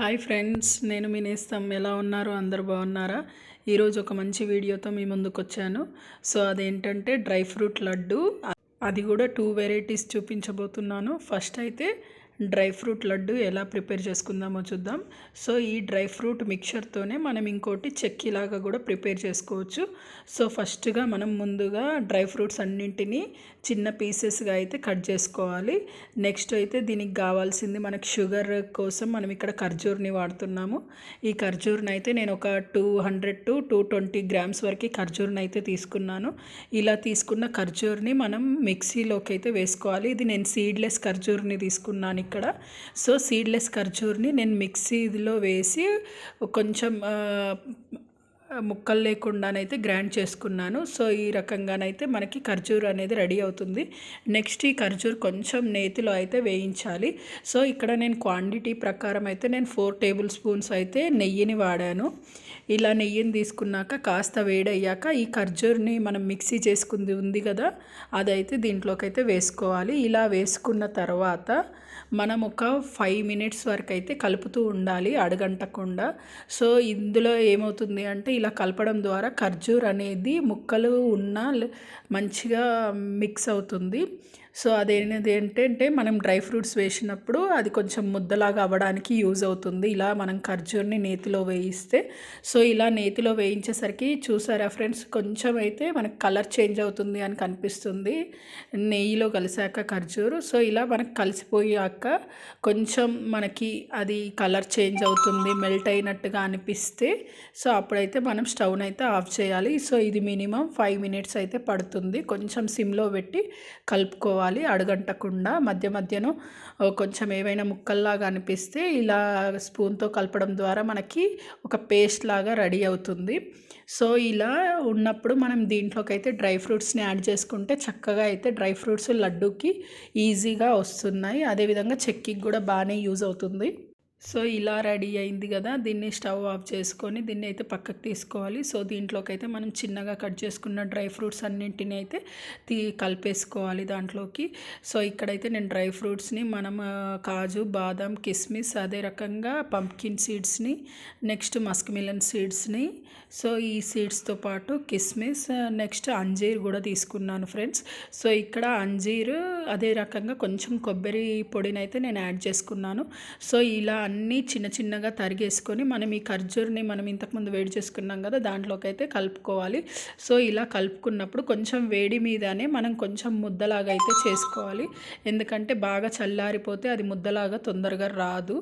Hi friends, నేను మీ నేస్తం. ఎలా ఉన్నారు? అందరు బాగున్నారా? ఈరోజు ఒక మంచి వీడియోతో మీ ముందుకు వచ్చాను. సో అదేంటంటే డ్రై ఫ్రూట్ లడ్డు, అది కూడా 2 వెరైటీస్ చూపించబోతున్నాను. ఫస్ట్ అయితే డ్రై ఫ్రూట్ లడ్డు ఎలా ప్రిపేర్ చేసుకుందామో చూద్దాం. సో ఈ డ్రై ఫ్రూట్ మిక్చర్తోనే మనం ఇంకోటి చెక్కీలాగా కూడా ప్రిపేర్ చేసుకోవచ్చు. సో ఫస్ట్గా మనం ముందుగా డ్రై ఫ్రూట్స్ అన్నింటినీ చిన్న పీసెస్గా అయితే కట్ చేసుకోవాలి. నెక్స్ట్ అయితే దీనికి కావాల్సింది మనకి షుగర్ కోసం మనం ఇక్కడ ఖర్జూర్ని వాడుతున్నాము. ఈ ఖర్జూర్ని అయితే నేను ఒక 200 to 220 గ్రామ్స్ వరకు ఖర్జూర్ని అయితే తీసుకున్నాను. ఇలా తీసుకున్న ఖర్జూర్ని మనం మిక్సీలోకి అయితే వేసుకోవాలి. ఇది నేను సీడ్లెస్ ఖర్జూర్ని తీసుకున్నాను ఇక్కడ. సో సీడ్లెస్ ఖర్జూర్ని నేను మిక్సీలో వేసి కొంచెం ముక్కలు లేకుండానైతే గ్రైండ్ చేసుకున్నాను. సో ఈ రకంగానైతే మనకి ఖర్జూర్ అనేది రెడీ అవుతుంది. నెక్స్ట్ ఈ ఖర్జూర్ కొంచెం నేతిలో అయితే వేయించాలి. సో ఇక్కడ నేను క్వాంటిటీ ప్రకారం అయితే నేను 4 టేబుల్ స్పూన్స్ అయితే నెయ్యిని వాడాను. ఇలా నెయ్యిని తీసుకున్నాక కాస్త వేడయ్యాక ఈ ఖర్జూర్ని మనం మిక్సీ చేసుకుంది ఉంది కదా, అదైతే దీంట్లోకి అయితే వేసుకోవాలి. ఇలా వేసుకున్న తర్వాత మనం ఒక 5 మినిట్స్ వరకు అయితే కలుపుతూ ఉండాలి, అడగంటకుండా. సో ఇందులో ఏమవుతుంది అంటే ఇలా కలపడం ద్వారా ఖర్జూర్ అనేది ముక్కలు ఉన్న మంచిగా మిక్స్ అవుతుంది. సో అదేంటి ఏంటంటే మనం డ్రై ఫ్రూట్స్ వేసినప్పుడు అది కొంచెం ముద్దలాగా అవ్వడానికి యూజ్ అవుతుంది, ఇలా మనం ఖర్జూర్ని నేతిలో వేయిస్తే. సో ఇలా నేతిలో వేయించేసరికి చూసారా ఫ్రెండ్స్, కొంచెం అయితే మనకు కలర్ చేంజ్ అవుతుంది అని కనిపిస్తుంది నెయ్యిలో కలిసాక ఖర్జూరు. సో ఇలా మనకు కలిసిపోయాక కొంచెం మనకి అది కలర్ చేంజ్ అవుతుంది, మెల్ట్ అయినట్టుగా అనిపిస్తే సో అప్పుడైతే మనం స్టవ్ని అయితే ఆఫ్ చేయాలి. సో ఇది మినిమం 5 మినిట్స్ అయితే పడుతుంది. కొంచెం సిమ్లో పెట్టి కలుపుకోవాలి అడగంటకుండా. మధ్య మధ్యలో కొంచెం ఏవైనా ముక్కల్లాగా అనిపిస్తే ఇలా స్పూన్తో కలపడం ద్వారా మనకి ఒక పేస్ట్ లాగా రెడీ అవుతుంది. సో ఇలా ఉన్నప్పుడు మనం దీంట్లోకి అయితే డ్రై ఫ్రూట్స్ని యాడ్ చేసుకుంటే చక్కగా అయితే డ్రై ఫ్రూట్స్ లడ్డూకి ఈజీగా వస్తున్నాయి. అదేవిధంగా చెక్కీకి కూడా బాగానే యూజ్ అవుతుంది. సో ఇలా రెడీ అయింది కదా, దీన్ని స్టవ్ ఆఫ్ చేసుకొని దీన్ని అయితే పక్కకు తీసుకోవాలి. సో దీంట్లోకి అయితే మనం చిన్నగా కట్ చేసుకున్న డ్రై ఫ్రూట్స్ అన్నింటినీ అయితే కలిపేసుకోవాలి దాంట్లోకి. సో ఇక్కడైతే నేను డ్రై ఫ్రూట్స్ని మనం కాజు, బాదం, కిస్మిస్, అదే రకంగా పంప్కిన్ సీడ్స్ని, నెక్స్ట్ మస్క్ మిలన్ సీడ్స్ని, సో ఈ సీడ్స్తో పాటు కిస్మిస్, నెక్స్ట్ అంజీర్ కూడా తీసుకున్నాను ఫ్రెండ్స్. సో ఇక్కడ అంజీర్ అదే రకంగా కొంచెం కొబ్బరి పొడిని అయితే నేను యాడ్ చేసుకున్నాను. సో ఇలా అన్నీ చిన్న చిన్నగా తరిగేసుకొని మనం ఈ ఖర్జూర్ని మనం ఇంతకుముందు వేడి చేసుకున్నాం కదా, దాంట్లోకి అయితే కలుపుకోవాలి. సో ఇలా కలుపుకున్నప్పుడు కొంచెం వేడి మీదనే మనం కొంచెం ముద్దలాగా అయితే చేసుకోవాలి, ఎందుకంటే బాగా చల్లారిపోతే అది ముద్దలాగా తొందరగా రాదు.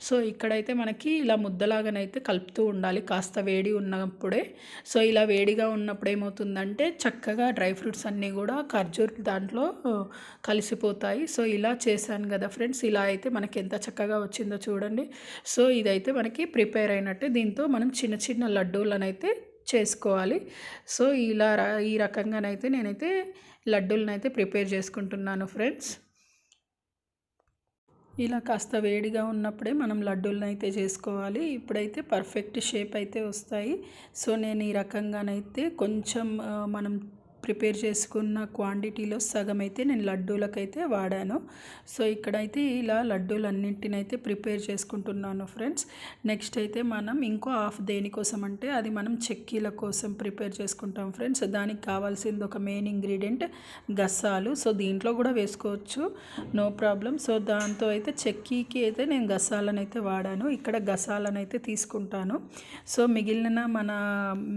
సో ఇక్కడైతే మనకి ఇలా ముద్దలాగానైతే కలుపుతూ ఉండాలి కాస్త వేడి ఉన్నప్పుడే. సో ఇలా వేడిగా ఉన్నప్పుడు ఏమవుతుందంటే చక్కగా డ్రై ఫ్రూట్స్ అన్నీ కూడా ఖర్జూర్ దాంట్లో కలిసిపోతాయి. సో ఇలా చేశాను కదా ఫ్రెండ్స్, ఇలా అయితే మనకి ఎంత చక్కగా వచ్చిందో చూడండి. సో ఇదైతే మనకి ప్రిపేర్ అయినట్టు. దీంతో మనం చిన్న చిన్న లడ్డూలను అయితే చేసుకోవాలి. సో ఇలా ఈ రకంగానైతే నేనైతే లడ్డూలను అయితే ప్రిపేర్ చేసుకుంటున్నాను ఫ్రెండ్స్. ఇలా కాస్త వేడిగా ఉన్నప్పుడే మనం లడ్డూలను అయితే చేసుకోవాలి. ఇప్పుడైతే పర్ఫెక్ట్ షేప్ అయితే వస్తాయి. సో నేను ఈ రకంగానైతే కొంచెం మనం ప్రిపేర్ చేసుకున్న క్వాంటిటీలో సగం అయితే నేను లడ్డూలకైతే వాడాను. సో ఇక్కడైతే ఇలా లడ్డూలన్నింటినైతే ప్రిపేర్ చేసుకుంటున్నాను ఫ్రెండ్స్. నెక్స్ట్ అయితే మనం ఇంకో హాఫ్ దేనికోసం అంటే అది మనం చెక్కీల కోసం ప్రిపేర్ చేసుకుంటాం ఫ్రెండ్స్. దానికి కావాల్సింది ఒక మెయిన్ ఇంగ్రీడియంట్ గసాలు. సో దీంట్లో కూడా వేసుకోవచ్చు, నో ప్రాబ్లం. సో దాంతో అయితే చెక్కీకి అయితే నేను గసాలను అయితే వాడాను. ఇక్కడ గసాలను అయితే తీసుకుంటాను. సో మిగిలిన మన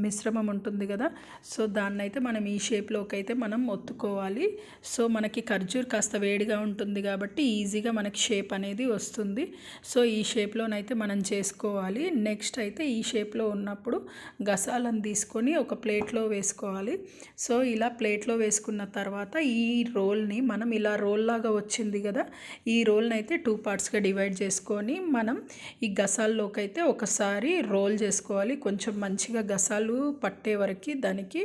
మిశ్రమం ఉంటుంది కదా, సో దాన్ని అయితే మనం ఈ షేప్లోకి అయితే మనం ఒత్తుకోవాలి. సో మనకి ఖర్జూర్ కాస్త వేడిగా ఉంటుంది కాబట్టి ఈజీగా మనకి షేప్ అనేది వస్తుంది. సో ఈ షేప్లోనైతే మనం చేసుకోవాలి. నెక్స్ట్ అయితే ఈ షేప్లో ఉన్నప్పుడు గసాలను తీసుకొని ఒక ప్లేట్లో వేసుకోవాలి. సో ఇలా ప్లేట్లో వేసుకున్న తర్వాత ఈ రోల్ని మనం ఇలా రోల్ లాగా వచ్చింది కదా, ఈ రోల్ని అయితే 2 పార్ట్స్గా డివైడ్ చేసుకొని మనం ఈ గసాల్లోకి అయితే ఒకసారి రోల్ చేసుకోవాలి, కొంచెం మంచిగా గసాలు పట్టే వరకు దానికి.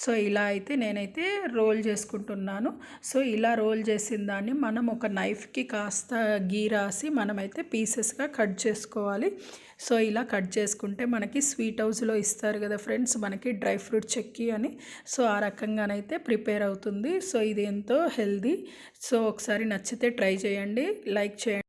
సో ఇలా అయితే నేనైతే రోల్ చేసుకుంటున్నాను. సో ఇలా రోల్ చేసిన దాన్ని మనం ఒక నైఫ్కి కాస్త గీ రాసి మనమైతే పీసెస్గా కట్ చేసుకోవాలి. సో ఇలా కట్ చేసుకుంటే మనకి స్వీట్ హౌస్లో ఇస్తారు కదా ఫ్రెండ్స్, మనకి డ్రై ఫ్రూట్ చెక్కీ అని. సో ఆ రకంగానైతే ప్రిపేర్ అవుతుంది. సో ఇది ఎంతో హెల్దీ. సో ఒకసారి నచ్చితే ట్రై చేయండి, లైక్ చేయండి.